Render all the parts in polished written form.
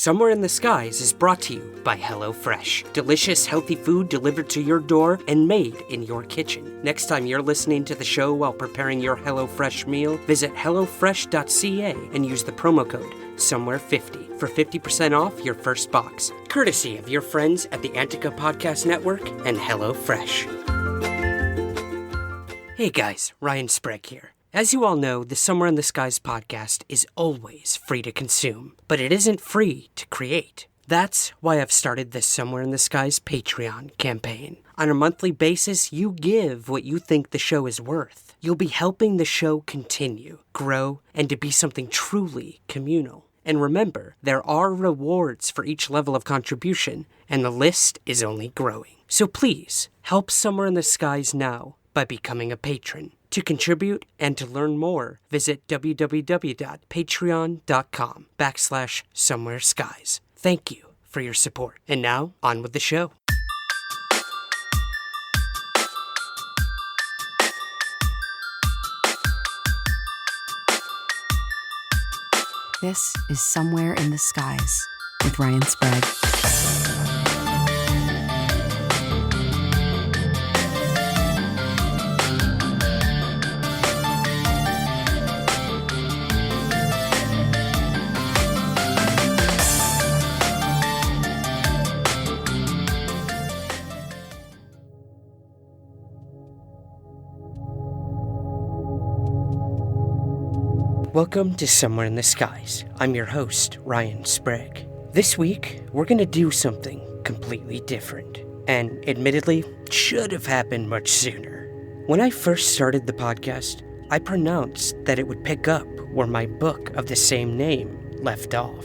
Somewhere in the Skies is brought to you by HelloFresh. Delicious, healthy food delivered to your door and made in your kitchen. Next time you're listening to the show while preparing your HelloFresh meal, visit HelloFresh.ca and use the promo code Somewhere50 for 50% off your first box. Courtesy of your friends at the Antica Podcast Network and HelloFresh. Hey guys, Ryan Sprague here. As you all know, the Somewhere in the Skies podcast is always free to consume, but it isn't free to create. That's why I've started the Somewhere in the Skies Patreon campaign. On a monthly basis, you give what you think the show is worth. You'll be helping the show continue, grow, and to be something truly communal. And remember, there are rewards for each level of contribution, and the list is only growing. So please, help Somewhere in the Skies now by becoming a patron. To contribute and to learn more, visit www.patreon.com/somewhereskies. Thank you for your support. And now, on with the show. This is Somewhere in the Skies with Ryan Sprague. Welcome to Somewhere in the Skies. I'm your host, Ryan Sprague. This week, we're going to do something completely different, and admittedly, should have happened much sooner. When I first started the podcast, I pronounced that it would pick up where my book of the same name left off.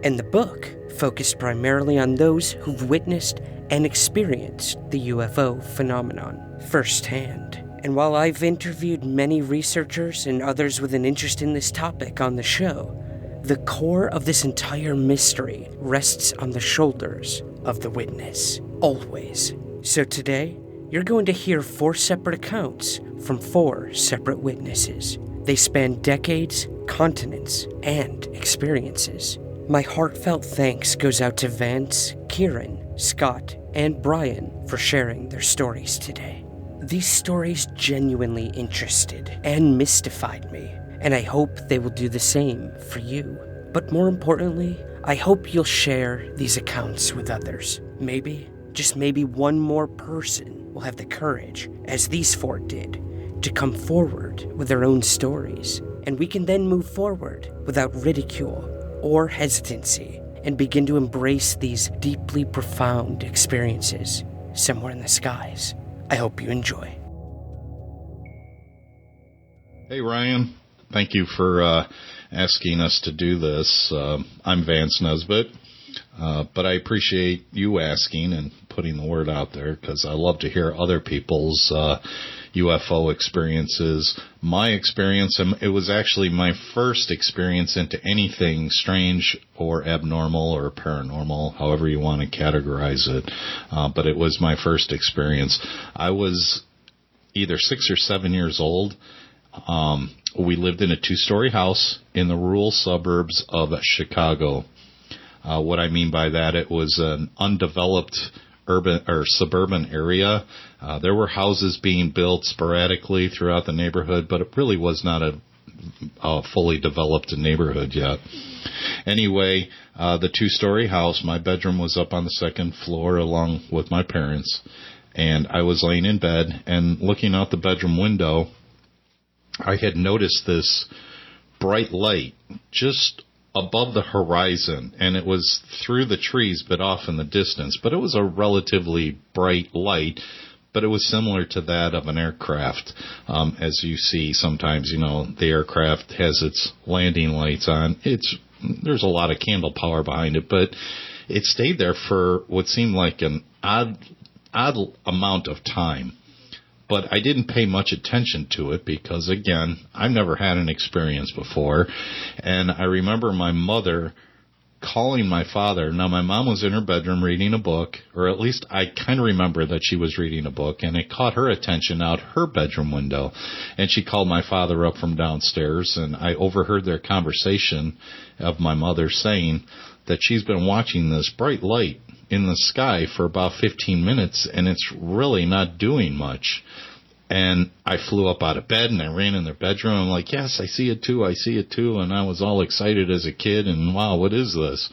And the book focused primarily on those who've witnessed and experienced the UFO phenomenon firsthand. And while I've interviewed many researchers and others with an interest in this topic on the show, the core of this entire mystery rests on the shoulders of the witness, always. So today, you're going to hear 4 separate accounts from 4 separate witnesses. They span decades, continents, and experiences. My heartfelt thanks goes out to Vance, Kieran, Scott, and Bryon for sharing their stories today. These stories genuinely interested and mystified me, and I hope they will do the same for you. But more importantly, I hope you'll share these accounts with others. Maybe, just maybe one more person will have the courage, as these 4 did, to come forward with their own stories, and we can then move forward without ridicule or hesitancy and begin to embrace these deeply profound experiences somewhere in the skies. I hope you enjoy. Hey, Ryan. Thank you for asking us to do this. I'm Vance Nesbitt, but I appreciate you asking and putting the word out there because I love to hear other people's UFO experiences. My experience, it was actually my first experience into anything strange or abnormal or paranormal, however you want to categorize it, but it was my first experience. I was either 6 or 7 years old. We lived in a 2-story house in the rural suburbs of Chicago. What I mean by that, it was an undeveloped urban or suburban area. There were houses being built sporadically throughout the neighborhood, but it really was not a fully developed neighborhood yet. Anyway, the 2-story house, my bedroom was up on the 2nd floor along with my parents, and I was laying in bed and looking out the bedroom window. I had noticed this bright light just above the horizon, and it was through the trees but off in the distance, but it was a relatively bright light, but it was similar to that of an aircraft. As you see sometimes, the aircraft has its landing lights on. There's a lot of candle power behind it, but it stayed there for what seemed like an odd amount of time. But I didn't pay much attention to it because, again, I've never had an experience before. And I remember my mother calling my father. Now, my mom was in her bedroom reading a book, or at least I kind of remember that she was reading a book, and it caught her attention out her bedroom window. And she called my father up from downstairs, and I overheard their conversation of my mother saying that she's been watching this bright light in the sky for about 15 minutes, and it's really not doing much. And I flew up out of bed, and I ran in their bedroom. I'm like, yes, I see it too. And I was all excited as a kid, and wow, what is this?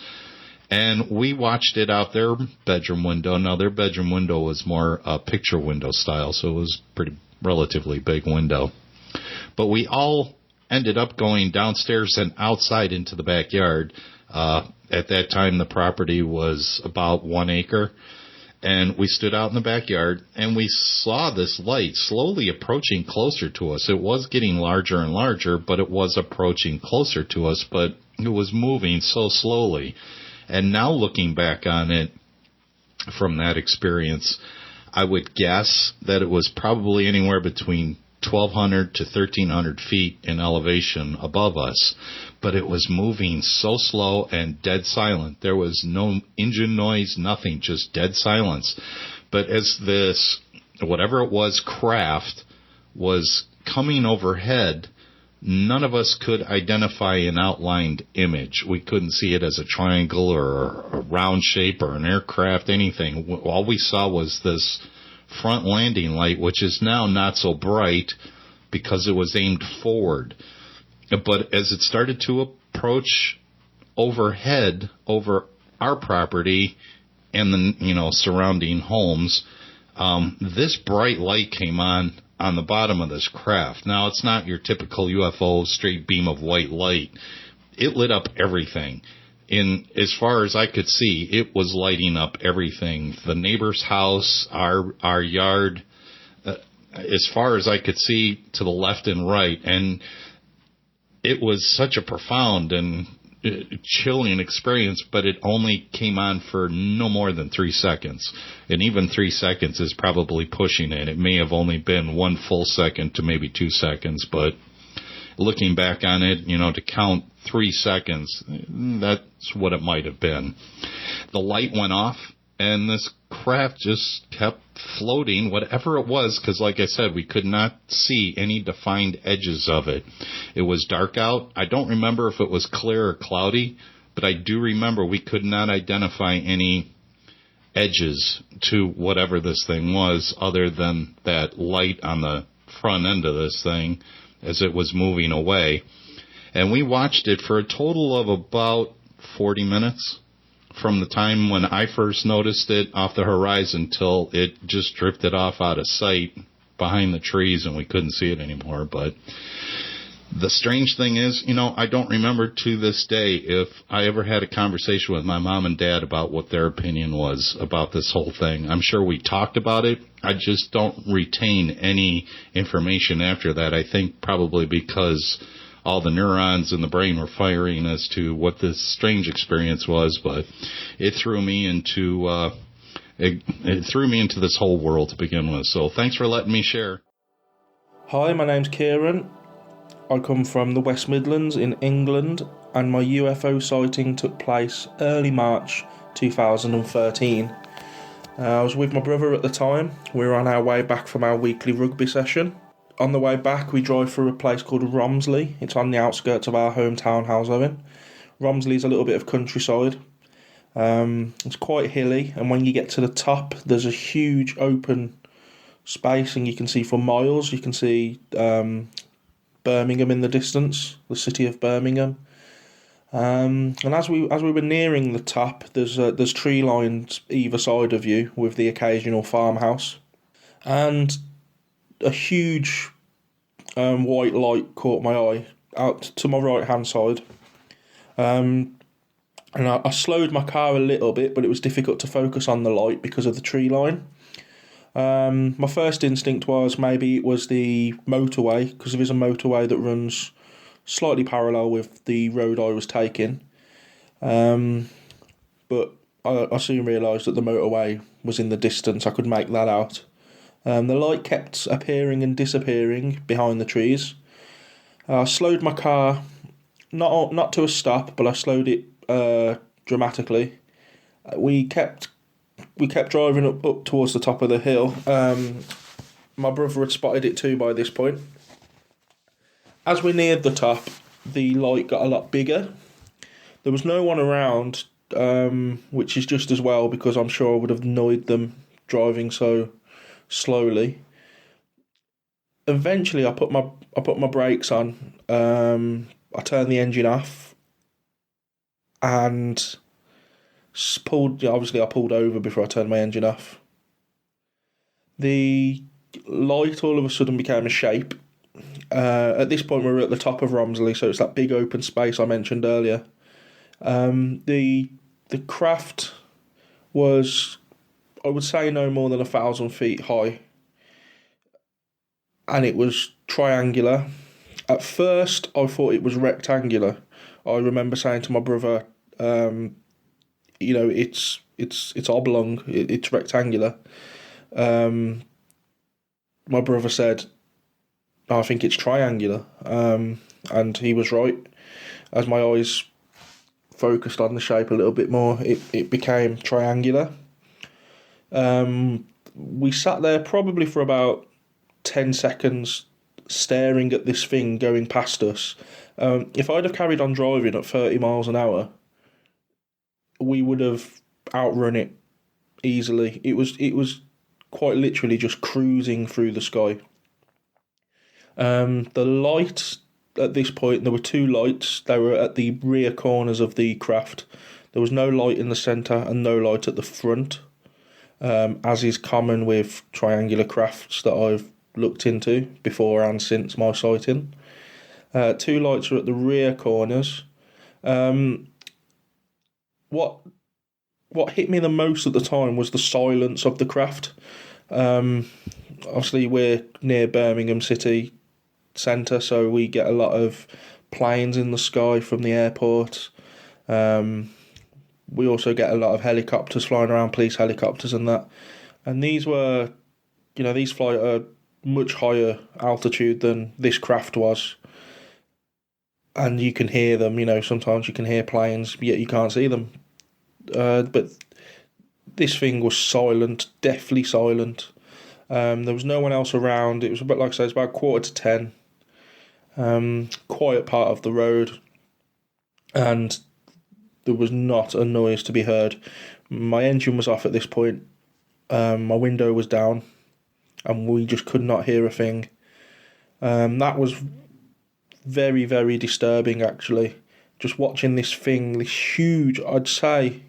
And we watched it out their bedroom window. Now, their bedroom window was more picture window style, so it was pretty relatively big window. But we all ended up going downstairs and outside into the backyard. At that time, the property was about 1 acre. And we stood out in the backyard, and we saw this light slowly approaching closer to us. It was getting larger and larger, but it was approaching closer to us, but it was moving so slowly. And now looking back on it from that experience, I would guess that it was probably anywhere between 1,200 to 1,300 feet in elevation above us, but it was moving so slow and dead silent. There was no engine noise, nothing, just dead silence. But as this, whatever it was, craft was coming overhead, none of us could identify an outlined image. We couldn't see it as a triangle or a round shape or an aircraft, anything. All we saw was this front landing light, which is now not so bright because it was aimed forward. But as it started to approach overhead over our property and the surrounding homes, this bright light came on the bottom of this craft. Now, it's not your typical UFO straight beam of white light. It lit up everything. As far as I could see, it was lighting up everything. The neighbor's house, our yard, as far as I could see to the left and right. And it was such a profound and chilling experience, but it only came on for no more than 3 seconds. And even 3 seconds is probably pushing it. It may have only been 1 full second to maybe 2 seconds, but looking back on it, to count 3 seconds, that's what it might have been. The light went off, and this craft just kept floating, whatever it was, because like I said, we could not see any defined edges of it. It was dark out. I don't remember if it was clear or cloudy, but I do remember we could not identify any edges to whatever this thing was other than that light on the front end of this thing as it was moving away. And we watched it for a total of about 40 minutes from the time when I first noticed it off the horizon till it just drifted off out of sight behind the trees and we couldn't see it anymore. But the strange thing is, I don't remember to this day if I ever had a conversation with my mom and dad about what their opinion was about this whole thing. I'm sure we talked about it. I just don't retain any information after that. I think probably because all the neurons in the brain were firing as to what this strange experience was, but it threw me into this whole world to begin with. So thanks for letting me share. Hi, my name's Kieran. I come from the West Midlands in England, and my UFO sighting took place early March 2013. I was with my brother at the time. We were on our way back from our weekly rugby session. On the way back, we drive through a place called Romsley. It's on the outskirts of our hometown, Halesowen. Romsley is a little bit of countryside. It's quite hilly, and when you get to the top, there's a huge open space, and you can see for miles. You can see Birmingham in the distance, the city of Birmingham. And as we were nearing the top, there's tree lines either side of you with the occasional farmhouse, and a huge white light caught my eye out to my right hand side. And I slowed my car a little bit, but it was difficult to focus on the light because of the tree line. My first instinct was maybe it was the motorway, because there is a motorway that runs slightly parallel with the road I was taking. But I soon realised that the motorway was in the distance. I could make that out. The light kept appearing and disappearing behind the trees. I slowed my car, not to a stop, but I slowed it dramatically. We kept driving up towards the top of the hill. My brother had spotted it too by this point. As we neared the top, the light got a lot bigger. There was no one around which is just as well because I'm sure I would have annoyed them driving so slowly. Eventually, I put my brakes on. I turned the engine off and pulled. Obviously, I pulled over before I turned my engine off. The light all of a sudden became a shape. At this point, we were at the top of Romsley, so it's that big open space I mentioned earlier. The craft was, I would say, no more than 1,000 feet high, and it was triangular. At first, I thought it was rectangular. I remember saying to my brother, it's oblong, it's rectangular. My brother said, I think it's triangular, and he was right. As my eyes focused on the shape a little bit more, it became triangular. We sat there probably for about 10 seconds staring at this thing going past us. If I'd have carried on driving at 30 miles an hour, we would have outrun it easily. It was quite literally just cruising through the sky. The light at this point, there were two lights. They were at the rear corners of the craft. There was no light in the centre and no light at the front, as is common with triangular crafts that I've looked into before and since my sighting. Two lights were at the rear corners. What hit me the most at the time was the silence of the craft. Obviously, we're near Birmingham City Centre, so we get a lot of planes in the sky from the airport. We also get a lot of helicopters flying around, police helicopters and that. And these were, these fly at a much higher altitude than this craft was. And you can hear them, sometimes you can hear planes, yet you can't see them. But this thing was silent, deathly silent. There was no one else around. It was about, like I said, it's about 9:45. Quiet part of the road, and there was not a noise to be heard. My engine was off at this point. My window was down, and we just could not hear a thing. That was very, very disturbing, actually. Just watching this thing, this huge, I'd say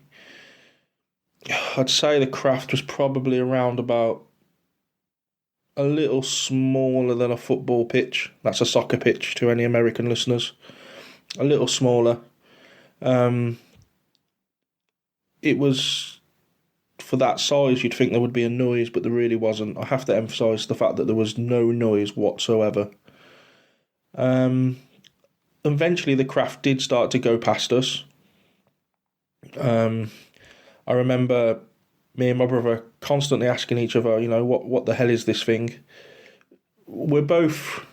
the craft was probably around about a little smaller than a football pitch. That's a soccer pitch to any American listeners. A little smaller. It was, for that size, you'd think there would be a noise, but there really wasn't. I have to emphasise the fact that there was no noise whatsoever. Eventually the craft did start to go past us. I remember me and my brother constantly asking each other, what the hell is this thing? We're both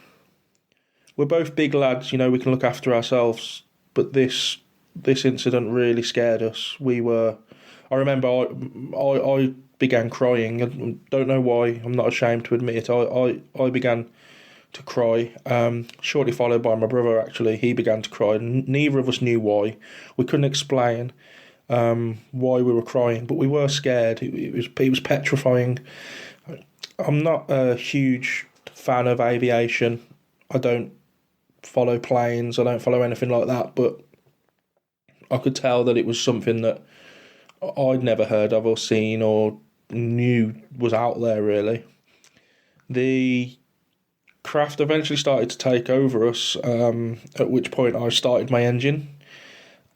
big lads, we can look after ourselves, but this incident really scared us. I remember I began crying. I don't know why, I'm not ashamed to admit it. I began to cry, shortly followed by my brother, actually. He began to cry. Neither of us knew why. We couldn't explain why we were crying, but we were scared. It was petrifying. I'm not a huge fan of aviation. I don't follow planes. I don't follow anything like that, but I could tell that it was something that I'd never heard of or seen or knew was out there, really. The craft eventually started to take over us, at which point I started my engine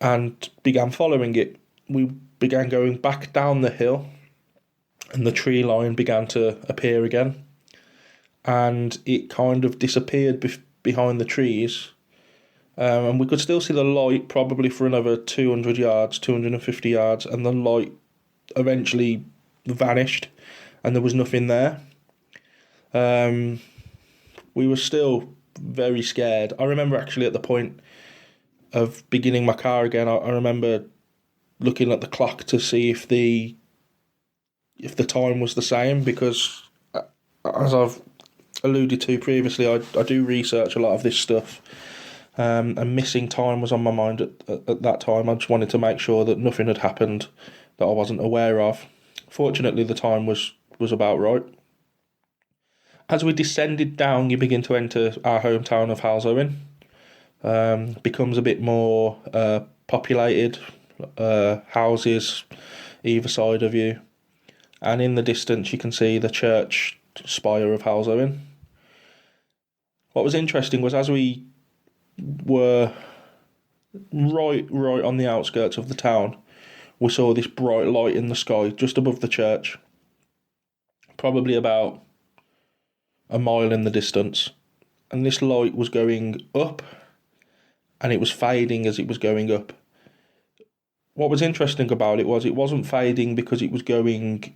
and began following it. We began going back down the hill, and the tree line began to appear again, and it kind of disappeared behind the trees, and we could still see the light probably for another 200 yards, 250 yards, and the light eventually vanished, and there was nothing there. We were still very scared. I remember actually at the point of beginning my car again, I remember looking at the clock to see if the time was the same, because as I've alluded to previously, I do research a lot of this stuff, and missing time was on my mind at that time. I just wanted to make sure that nothing had happened that I wasn't aware of. Fortunately, the time was about right. As we descended down, you begin to enter our hometown of Halesowen. Becomes a bit more populated, houses either side of you, and in the distance you can see the church spire of Halesowen. What was interesting was, as we were right on the outskirts of the town, we saw this bright light in the sky just above the church, probably about a mile in the distance, and this light was going up and it was fading as it was going up. What was interesting about it was, it wasn't fading because it was going,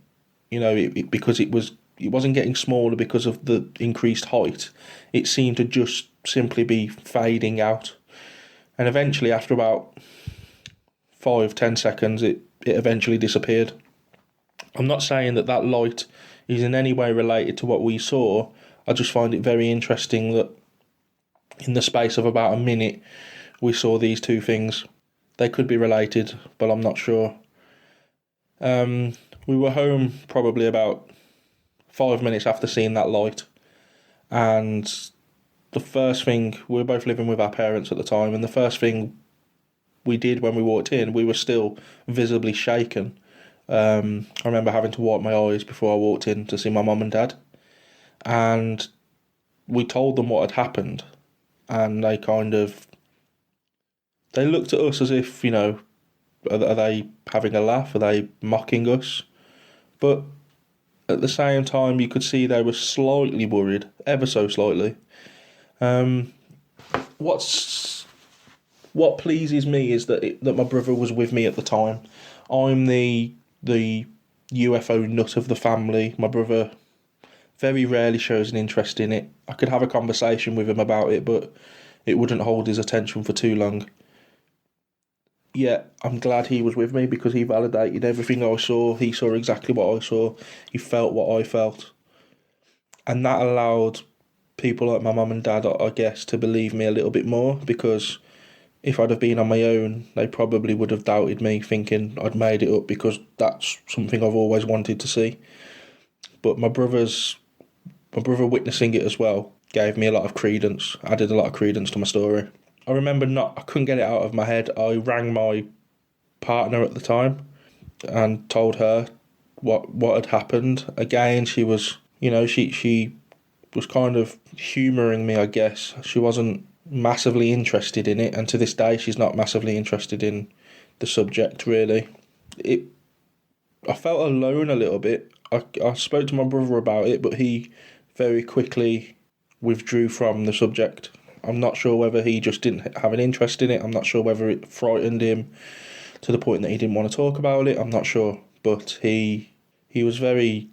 because it wasn't getting smaller because of the increased height. It seemed to just simply be fading out. And eventually, after about 5-10 seconds, it eventually disappeared. I'm not saying that light is in any way related to what we saw. I just find it very interesting that in the space of about a minute, we saw these two things. They could be related, but I'm not sure. We were home probably about 5 minutes after seeing that light, and the first thing, we were both living with our parents at the time, and the first thing we did when we walked in, we were still visibly shaken. I remember having to wipe my eyes before I walked in to see my mum and dad, and we told them what had happened, and they looked at us as if, are they having a laugh? Are they mocking us? But at the same time, you could see they were slightly worried, ever so slightly. What pleases me is that my brother was with me at the time. I'm the UFO nut of the family. My brother very rarely shows an interest in it. I could have a conversation with him about it, but it wouldn't hold his attention for too long. Yeah, I'm glad he was with me because he validated everything I saw. He saw exactly what I saw. He felt what I felt. And that allowed people like my mum and dad, I guess, to believe me a little bit more, because if I'd have been on my own, they probably would have doubted me, thinking I'd made it up, because that's something I've always wanted to see. But my brother witnessing it as well gave me a lot of credence, added a lot of credence to my story. I remember I couldn't get it out of my head. I rang my partner at the time and told her what had happened. Again, she was, she was kind of humouring me, I guess. She wasn't massively interested in it, and to this day she's not massively interested in the subject, really. I felt alone a little bit. I spoke to my brother about it, but he very quickly withdrew from the subject. I'm not sure whether he just didn't have an interest in it. I'm not sure whether it frightened him to the point that he didn't want to talk about it. I'm not sure, but he was very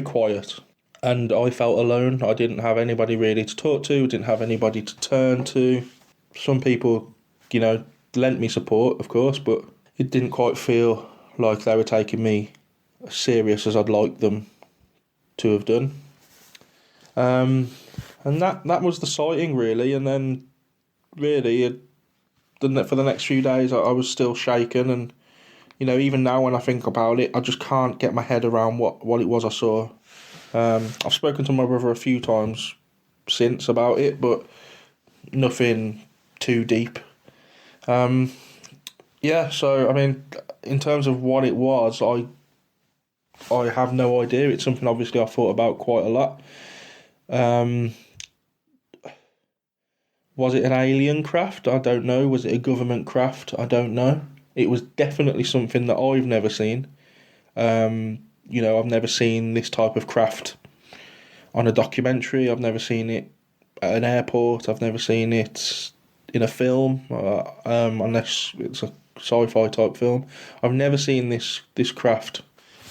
quiet, and I felt alone. I didn't have anybody really to talk to. Didn't have anybody to turn to. Some people, lent me support, of course, but it didn't quite feel like they were taking me as serious as I'd like them to have done. And that was the sighting, really. And then, really, for the next few days, I was still shaken. And, even now when I think about it, I just can't get my head around what it was I saw. I've spoken to my brother a few times since about it, but nothing too deep. So, in terms of what it was, I have no idea. It's something, obviously, I've thought about quite a lot. Was it an alien craft? I don't know. Was it a government craft? I don't know. It was definitely something that I've never seen. I've never seen this type of craft on a documentary. I've never seen it at an airport. I've never seen it in a film, unless it's a sci-fi type film. I've never seen this craft.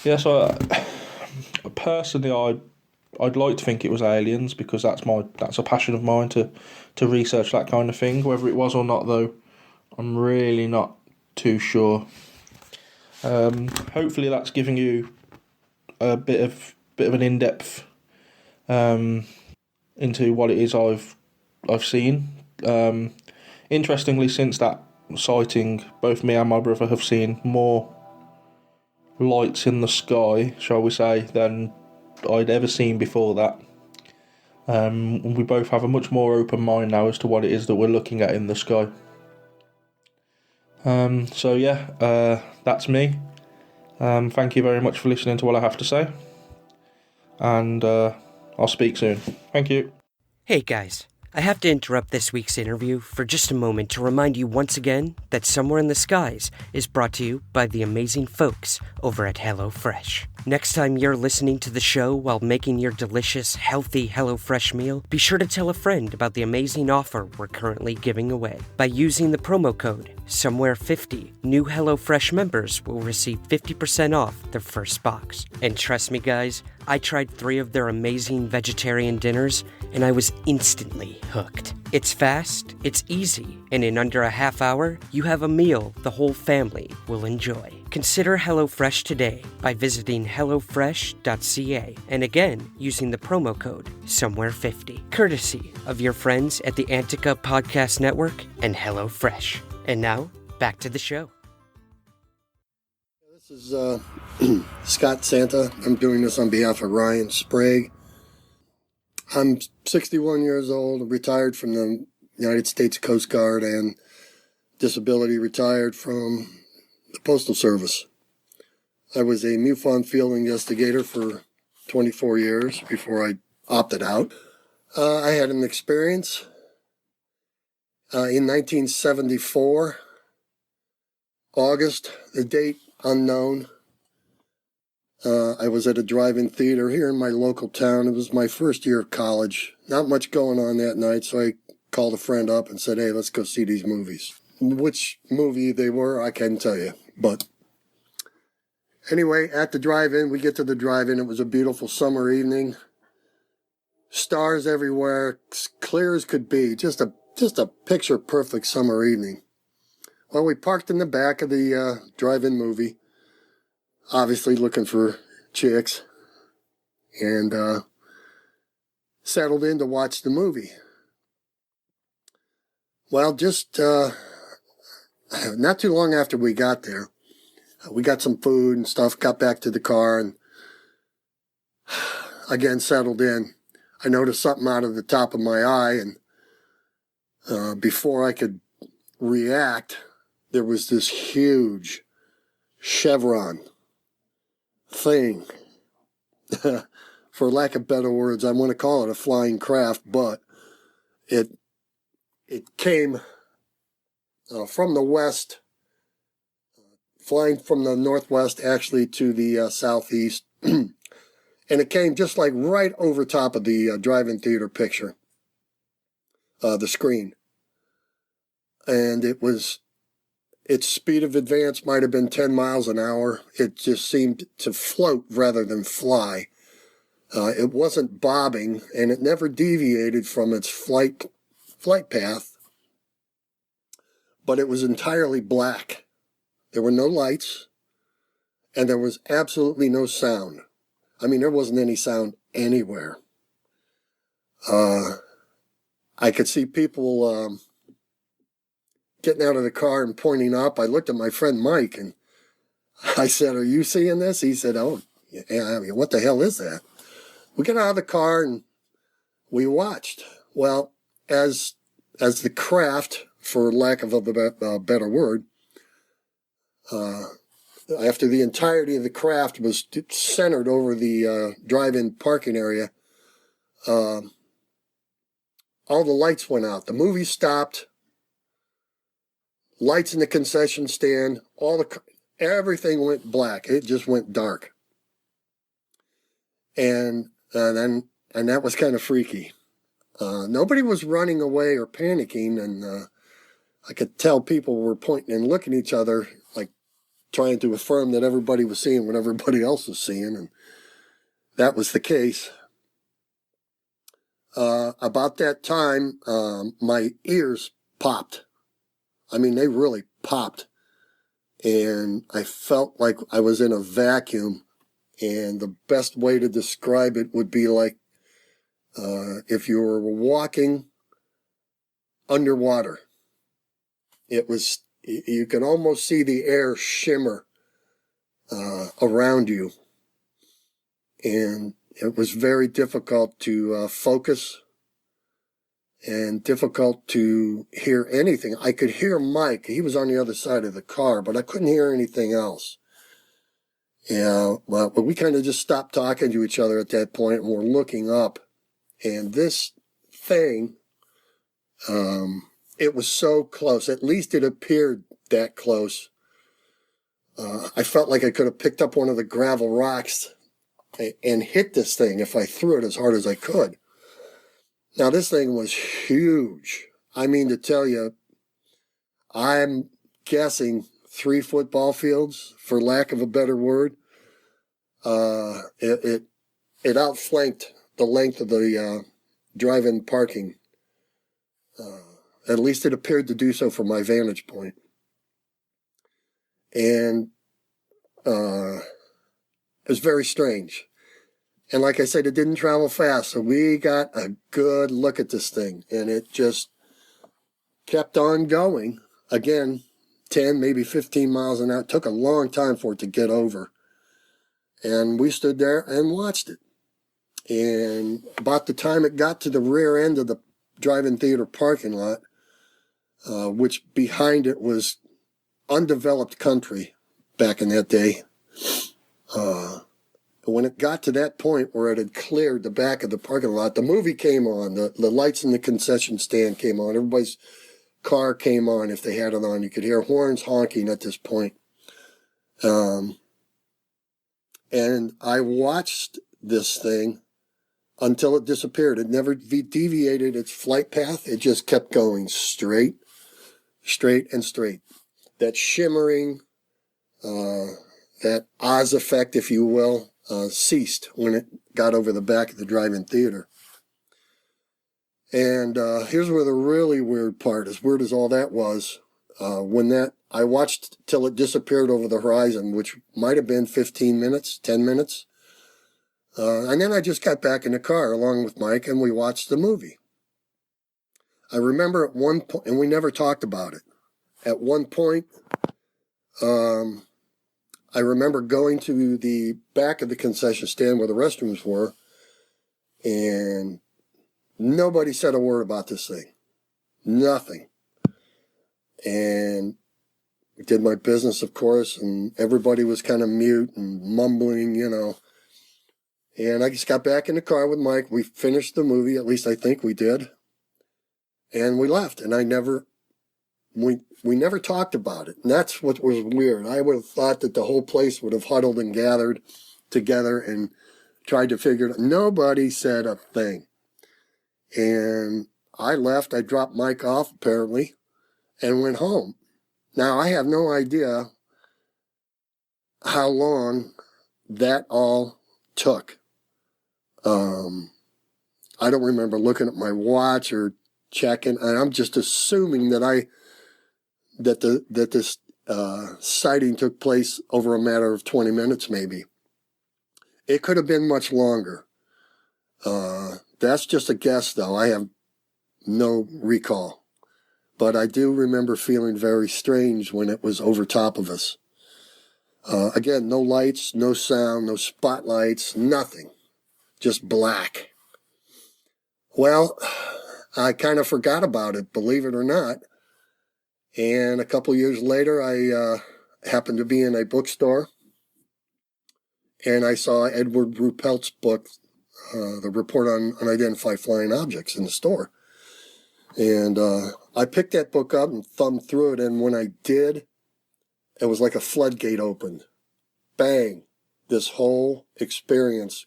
Yeah, so personally, I'd like to think it was aliens, because that's a passion of mine to research that kind of thing. Whether it was or not, though, I'm really not too sure. Hopefully that's giving you a bit of an in-depth into what it is I've seen. Interestingly, since that sighting, both me and my brother have seen more lights in the sky, shall we say, than I'd ever seen before that. We both have a much more open mind now as to what it is that we're looking at in the sky. That's me. Thank you very much for listening to what I have to say. And I'll speak soon. Thank you. Hey guys, I have to interrupt this week's interview for just a moment to remind you once again that Somewhere in the Skies is brought to you by the amazing folks over at HelloFresh. Next time you're listening to the show while making your delicious, healthy HelloFresh meal, be sure to tell a friend about the amazing offer we're currently giving away. By using the promo code Somewhere50, new HelloFresh members will receive 50% off their first box. And trust me guys, I tried 3 of their amazing vegetarian dinners and I was instantly hooked. It's fast, it's easy, and in under a half hour, you have a meal the whole family will enjoy. Consider HelloFresh today by visiting hellofresh.ca and again using the promo code Somewhere50, courtesy of your friends at the Antica Podcast Network and HelloFresh. And now, back to the show. This is Scott Santa. I'm doing this on behalf of Ryan Sprague. I'm 61 years old, retired from the United States Coast Guard and disability retired from the Postal Service. I was a MUFON field investigator for 24 years before I opted out. I had an experience in 1974, August, the date unknown. I was at a drive-in theater here in my local town. It was my first year of college. Not much going on that night, so I called a friend up and said, hey, let's go see these movies. Which movie they were, I can't tell you. But anyway, at the drive-in, we get to the drive-in. It was a beautiful summer evening. Stars everywhere, clear as could be. Just a picture-perfect summer evening. Well, we parked in the back of the drive-in movie. Obviously looking for chicks, and settled in to watch the movie. Well, just not too long after we got there, we got some food and stuff, got back to the car, and again settled in. I noticed something out of the top of my eye, and before I could react, there was this huge chevron thing. For lack of better words, I want to call it a flying craft, but it came from the west, flying from the northwest actually to the southeast, and it came just like right over top of the drive-in theater picture, the screen, and its speed of advance might have been 10 miles an hour. It just seemed to float rather than fly. It wasn't bobbing, and it never deviated from its flight path. But it was entirely black. There were no lights, and there was absolutely no sound. I mean, there wasn't any sound anywhere. I could see people getting out of the car and pointing up. I looked at my friend Mike and I said, are you seeing this? He said, oh, yeah, I mean, what the hell is that? We got out of the car and we watched. Well, as the craft, for lack of a better word, after the entirety of the craft was centered over the drive-in parking area, all the lights went out. The movie stopped. Lights in the concession stand, everything went black. It just went dark. And that was kind of freaky. Nobody was running away or panicking, and I could tell people were pointing and looking at each other, like trying to affirm that everybody was seeing what everybody else was seeing, and that was the case. About that time, my ears popped. I mean, they really popped, and I felt like I was in a vacuum, and the best way to describe it would be like if you were walking underwater. you could almost see the air shimmer around you. And it was very difficult to focus and difficult to hear anything. I could hear Mike. He was on the other side of the car, but I couldn't hear anything else. Yeah, but we kind of just stopped talking to each other at that point, and we're looking up. And this thing, it was so close. At least it appeared that close. I felt like I could have picked up one of the gravel rocks and hit this thing if I threw it as hard as I could. Now, this thing was huge. I mean, to tell you, I'm guessing 3 football fields, for lack of a better word. It outflanked the length of the drive-in parking. At least it appeared to do so from my vantage point. And it was very strange. And like I said, it didn't travel fast, so we got a good look at this thing, and it just kept on going. Again, 10, maybe 15 miles an hour. It took a long time for it to get over. And we stood there and watched it. And about the time it got to the rear end of the drive-in theater parking lot, which behind it was undeveloped country back in that day, when it got to that point where it had cleared the back of the parking lot, the movie came on. The lights in the concession stand came on. Everybody's car came on if they had it on. You could hear horns honking at this point. And I watched this thing until it disappeared. It never deviated its flight path. It just kept going straight, and straight. That shimmering, that Oz effect, if you will, ceased when it got over the back of the drive-in theater. And here's where the really weird part, as weird as all that was, I watched till it disappeared over the horizon, which might have been 15 minutes, 10 minutes. And then I just got back in the car along with Mike, and we watched the movie. I remember at one point, and we never talked about it, at one point, I remember going to the back of the concession stand where the restrooms were, and nobody said a word about this thing. Nothing. And I did my business, of course, and everybody was kind of mute and mumbling, you know. And I just got back in the car with Mike. We finished the movie, at least I think we did. And we left, and we never talked about it. And that's what was weird. I would have thought that the whole place would have huddled and gathered together and tried to figure it out. Nobody said a thing. And I left. I dropped Mike off, apparently, and went home. Now, I have no idea how long that all took. I don't remember looking at my watch or checking, and I'm just assuming that this sighting took place over a matter of 20 minutes, maybe. It could have been much longer. That's just a guess, though. I have no recall. But I do remember feeling very strange when it was over top of us. Again, no lights, no sound, no spotlights, nothing. Just black. Well, I kind of forgot about it, believe it or not. And a couple years later, I happened to be in a bookstore, and I saw Edward Ruppelt's book, The Report on Unidentified Flying Objects, in the store. And I picked that book up and thumbed through it, and when I did, it was like a floodgate opened. Bang! This whole experience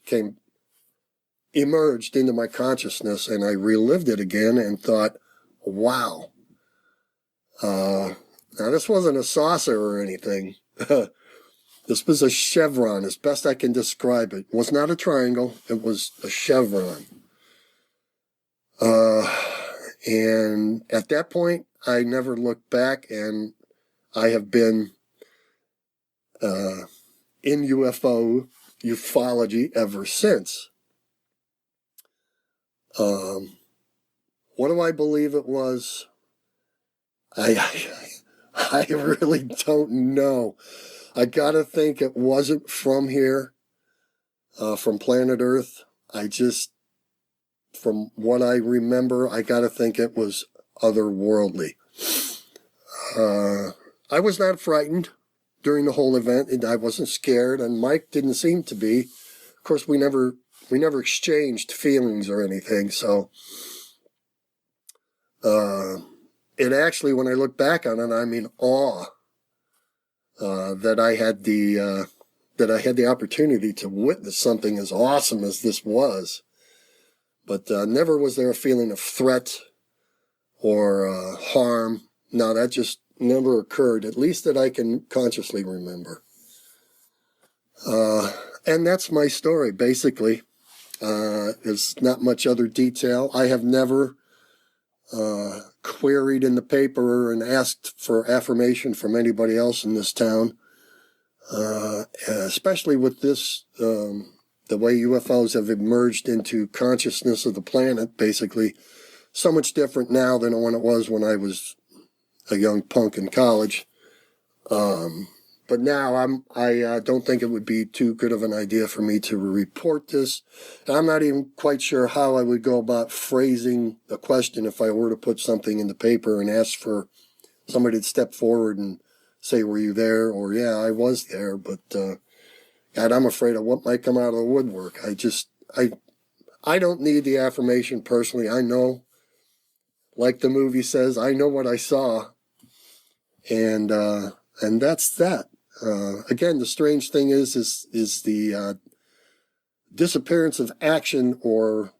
emerged into my consciousness, and I relived it again and thought, wow. Now, this wasn't a saucer or anything. This was a chevron, as best I can describe it. It was not a triangle. It was a chevron. And at that point, I never looked back, and I have been in UFO ufology ever since. What do I believe it was? I really don't know. I gotta think it wasn't from here, from planet Earth. From what I remember, I gotta think it was otherworldly. I was not frightened during the whole event, and I wasn't scared, and Mike didn't seem to be. Of course, we never exchanged feelings or anything, so it actually, when I look back on it, I'm in awe that I had the opportunity to witness something as awesome as this was. But never was there a feeling of threat or harm. No, that just never occurred, at least that I can consciously remember. And that's my story, basically. There's not much other detail. I have never queried in the paper and asked for affirmation from anybody else in this town, especially with this, the way UFOs have emerged into consciousness of the planet, basically. So much different now than when it was when I was a young punk in college. But now I don't think it would be too good of an idea for me to report this. And I'm not even quite sure how I would go about phrasing a question if I were to put something in the paper and ask for somebody to step forward and say, were you there? Or, yeah, I was there. But, God, I'm afraid of what might come out of the woodwork. I don't need the affirmation personally. I know, like the movie says, I know what I saw. And that's that. Again, the strange thing is the disappearance of action or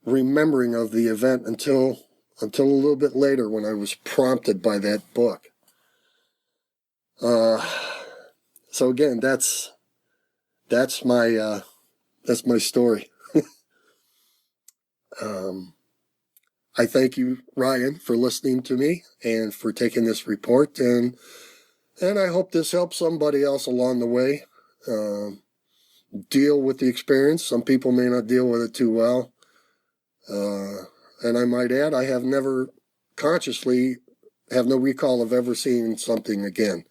remembering of the event until a little bit later when I was prompted by that book. So again, that's my story. I thank you, Ryan, for listening to me and for taking this report, and I hope this helps somebody else along the way deal with the experience. Some people may not deal with it too well. And I might add, I have never consciously, have no recall of ever seeing something again.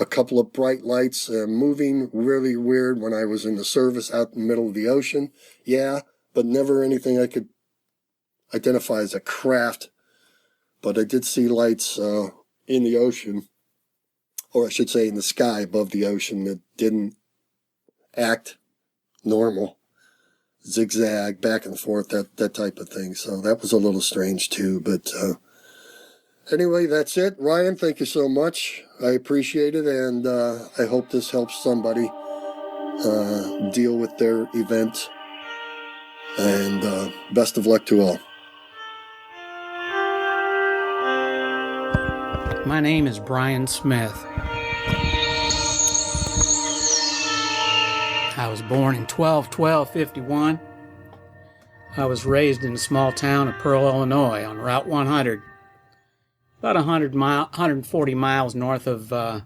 A couple of bright lights moving really weird when I was in the service out in the middle of the ocean. Yeah, but never anything I could identify as a craft. But I did see lights in the ocean, or I should say in the sky above the ocean, that didn't act normal. Zigzag, back and forth, that type of thing. So that was a little strange too. But anyway, that's it. Ryan, thank you so much. I appreciate it, and I hope this helps somebody deal with their event. And best of luck to all. My name is Bryon Smith. I was born in 12/12/51. I was raised in the small town of Pearl, Illinois on Route 100, about 140 miles north of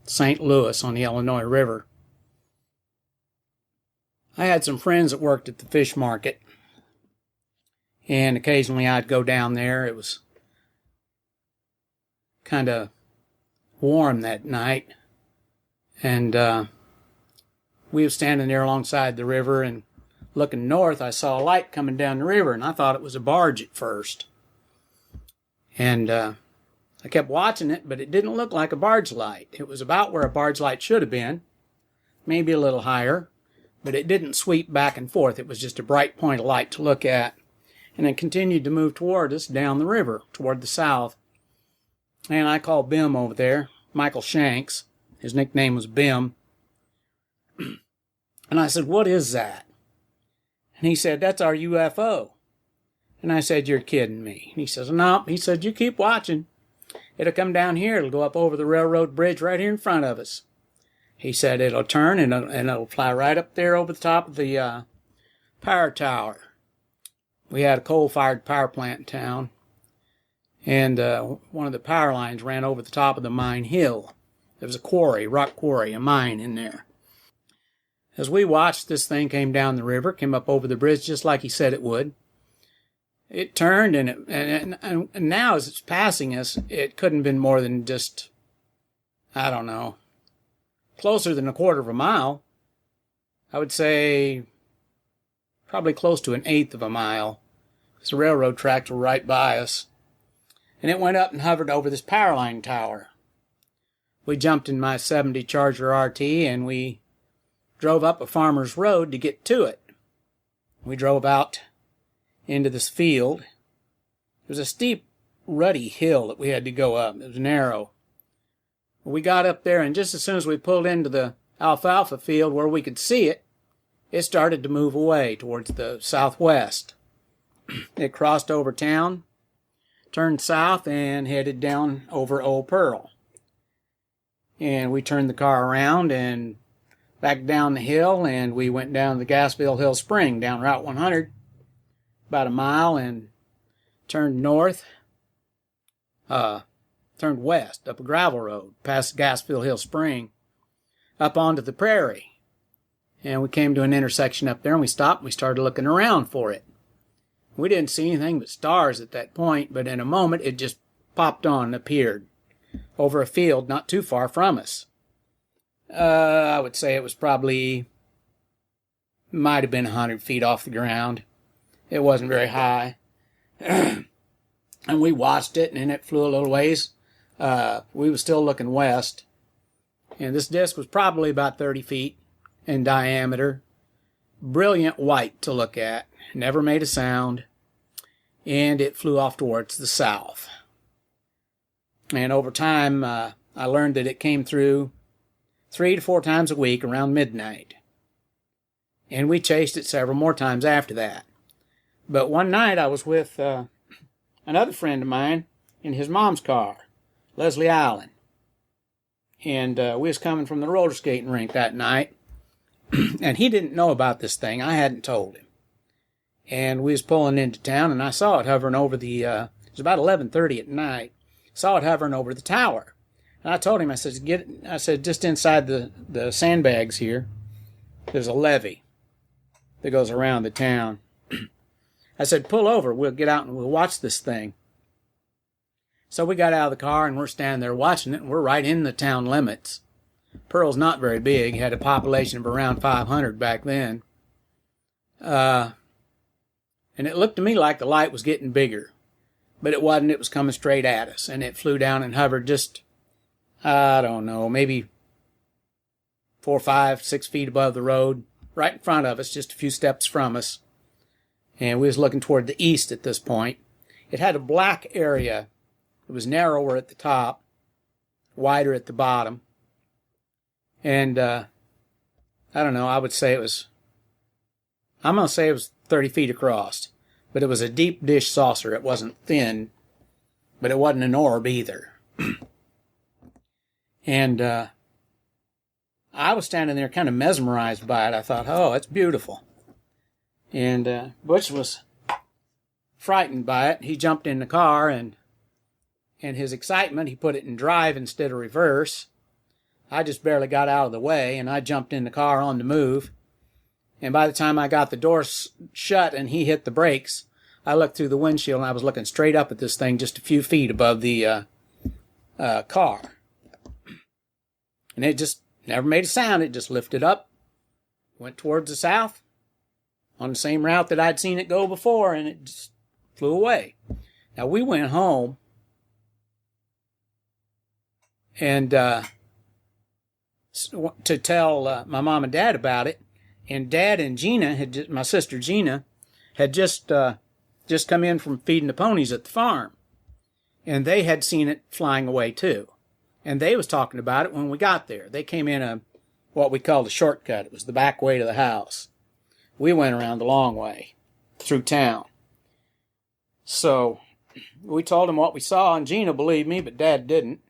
St. Louis on the Illinois River. I had some friends that worked at the fish market, and occasionally I'd go down there. It was kind of warm that night, and we were standing there alongside the river, and looking north, I saw a light coming down the river, and I thought it was a barge at first. And I kept watching it, but it didn't look like a barge light. It was about where a barge light should have been, maybe a little higher, but it didn't sweep back and forth. It was just a bright point of light to look at, and it continued to move toward us down the river, toward the south. And I called Bim over there, Michael Shanks. His nickname was Bim. And I said, "What is that?" And he said, "That's our UFO." And I said, "You're kidding me." And he says, "No." He said, "You keep watching. It'll come down here. It'll go up over the railroad bridge right here in front of us." He said, "It'll turn and it'll fly right up there over the top of the power tower." We had a coal-fired power plant in town, and one of the power lines ran over the top of the mine hill. There was a quarry, rock quarry, a mine in there. As we watched, this thing came down the river, came up over the bridge just like he said it would. it turned, and now as it's passing us, it couldn't have been more than just, I don't know, closer than a quarter of a mile. I would say probably close to an eighth of a mile. Because the railroad tracks were right by us. And it went up and hovered over this power line tower. We jumped in my 70 Charger RT and we drove up a farmer's road to get to it. We drove out into this field. It was a steep, rutty hill that we had to go up. It was narrow. We got up there, and just as soon as we pulled into the alfalfa field where we could see it, it started to move away towards the southwest. It crossed over town, turned south, and headed down over Old Pearl. And we turned the car around and back down the hill, and we went down the Gasville Hill Spring, down Route 100, about a mile, and turned north, turned west, up a gravel road, past Gasville Hill Spring, up onto the prairie. And we came to an intersection up there, and we stopped, and we started looking around for it. We didn't see anything but stars at that point, but in a moment it just popped on and appeared over a field not too far from us. I would say it was probably, might have been 100 feet off the ground. It wasn't very high. And we watched it, and it flew a little ways. We were still looking west. And this disc was probably about 30 feet in diameter. Brilliant white to look at. Never made a sound. And it flew off towards the south. And over time, I learned that it came through 3 to 4 times a week around midnight. And we chased it several more times after that. But one night I was with another friend of mine in his mom's car, Leslie Allen. And we was coming from the roller skating rink that night. And he didn't know about this thing. I hadn't told him. And we was pulling into town, and I saw it hovering over the, it was about 11:30 at night. Saw it hovering over the tower. And I told him, I said, just inside the sandbags here, there's a levee that goes around the town. I said, pull over, we'll get out and we'll watch this thing. So we got out of the car, and we're standing there watching it, and we're right in the town limits. Pearl's not very big, had a population of around 500 back then. And it looked to me like the light was getting bigger. But it wasn't, it was coming straight at us, and it flew down and hovered just, I don't know, maybe 4, 5, 6 feet above the road, right in front of us, just a few steps from us. And we was looking toward the east at this point. It had a black area. It was narrower at the top, wider at the bottom. And, I don't know, I would say it was, I'm going to say it was 30 feet across. But it was a deep dish saucer. It wasn't thin, but it wasn't an orb either. And I was standing there kind of mesmerized by it. I thought, oh, it's beautiful. And Butch was frightened by it. He jumped in the car, and his excitement, he put it in drive instead of reverse. I just barely got out of the way, and I jumped in the car on the move. And by the time I got the door shut and he hit the brakes, I looked through the windshield, and I was looking straight up at this thing just a few feet above the car. And it just never made a sound. It just lifted up, went towards the south, on the same route that I'd seen it go before, and it just flew away. Now, we went home, and to tell my mom and dad about it, and Dad and Gina, my sister Gina, had just come in from feeding the ponies at the farm. And they had seen it flying away too. And they was talking about it when we got there. They came in what we called a shortcut. It was the back way to the house. We went around the long way through town. So we told them what we saw, and Gina believed me, but Dad didn't.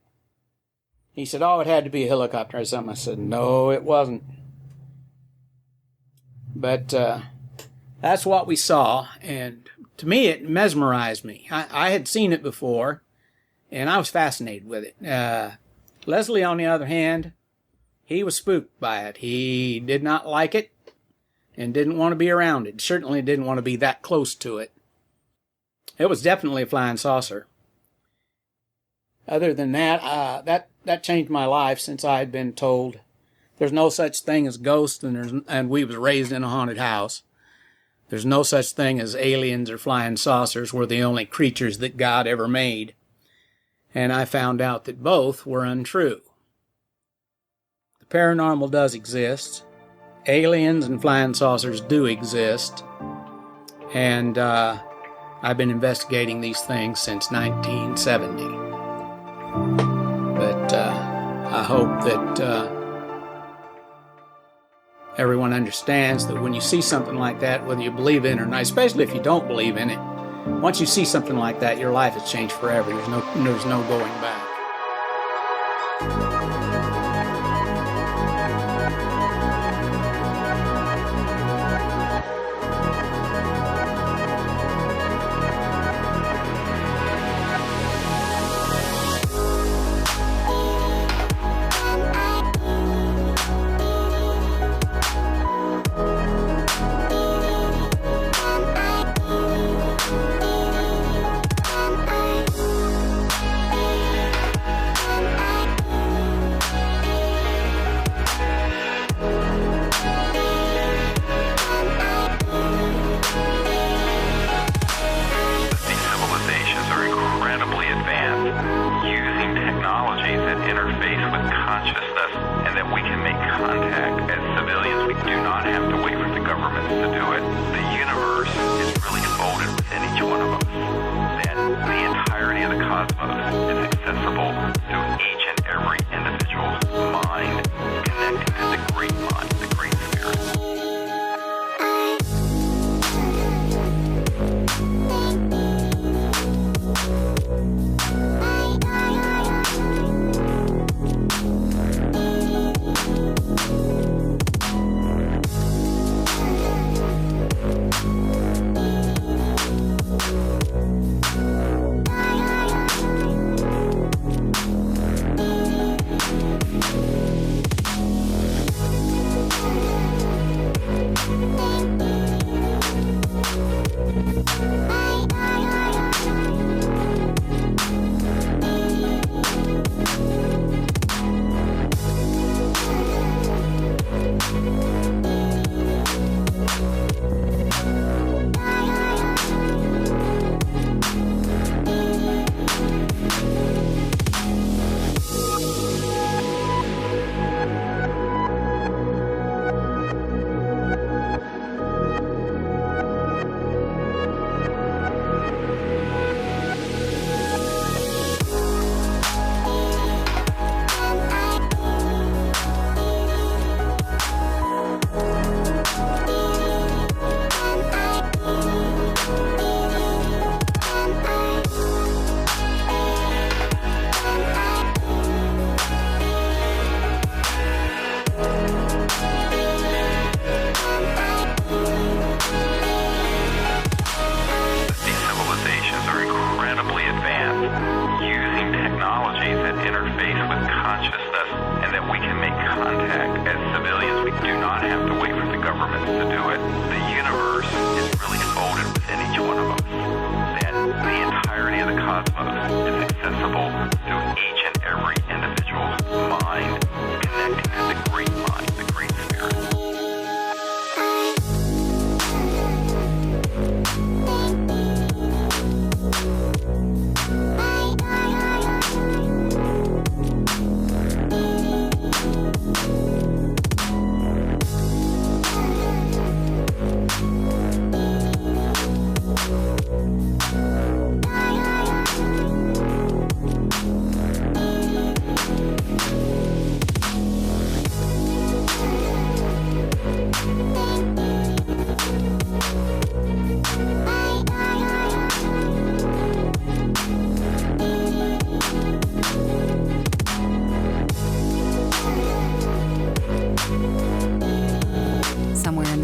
He said, oh, it had to be a helicopter or something. I said, no, it wasn't. But that's what we saw, and to me it mesmerized me. I had seen it before, and I was fascinated with it. Leslie, on the other hand, he was spooked by it. He did not like it and didn't want to be around it. Certainly didn't want to be that close to it. It was definitely a flying saucer. Other than that, that changed my life, since I had been told there's no such thing as ghosts, and we was raised in a haunted house. There's no such thing as aliens or flying saucers. We're the only creatures that God ever made. And I found out that both were untrue. The paranormal does exist. Aliens and flying saucers do exist. And I've been investigating these things since 1970. But I hope that everyone understands that when you see something like that, whether you believe in it or not, especially if you don't believe in it, once you see something like that, your life has changed forever. There's no going back.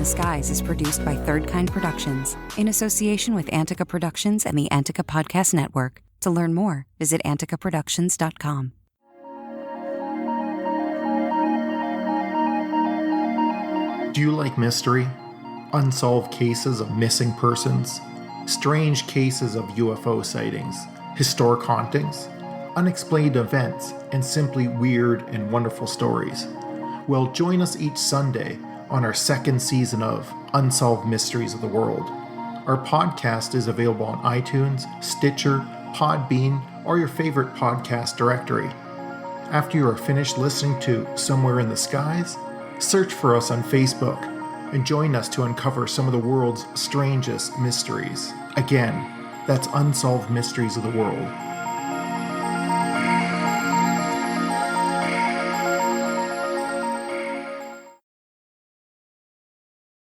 Skies is produced by Third Kind Productions in association with Antica Productions and the Antica Podcast Network. To learn more, visit anticaproductions.com. Do you like mystery? Unsolved cases of missing persons? strange cases of UFO sightings, historic hauntings, unexplained events, and simply weird and wonderful stories. Well, join us each Sunday on our second season of Unsolved Mysteries of the World. Our podcast is available on iTunes, Stitcher, Podbean, or your favorite podcast directory. After you are finished listening to Somewhere in the Skies, search for us on Facebook and join us to uncover some of the world's strangest mysteries. Again, that's Unsolved Mysteries of the World.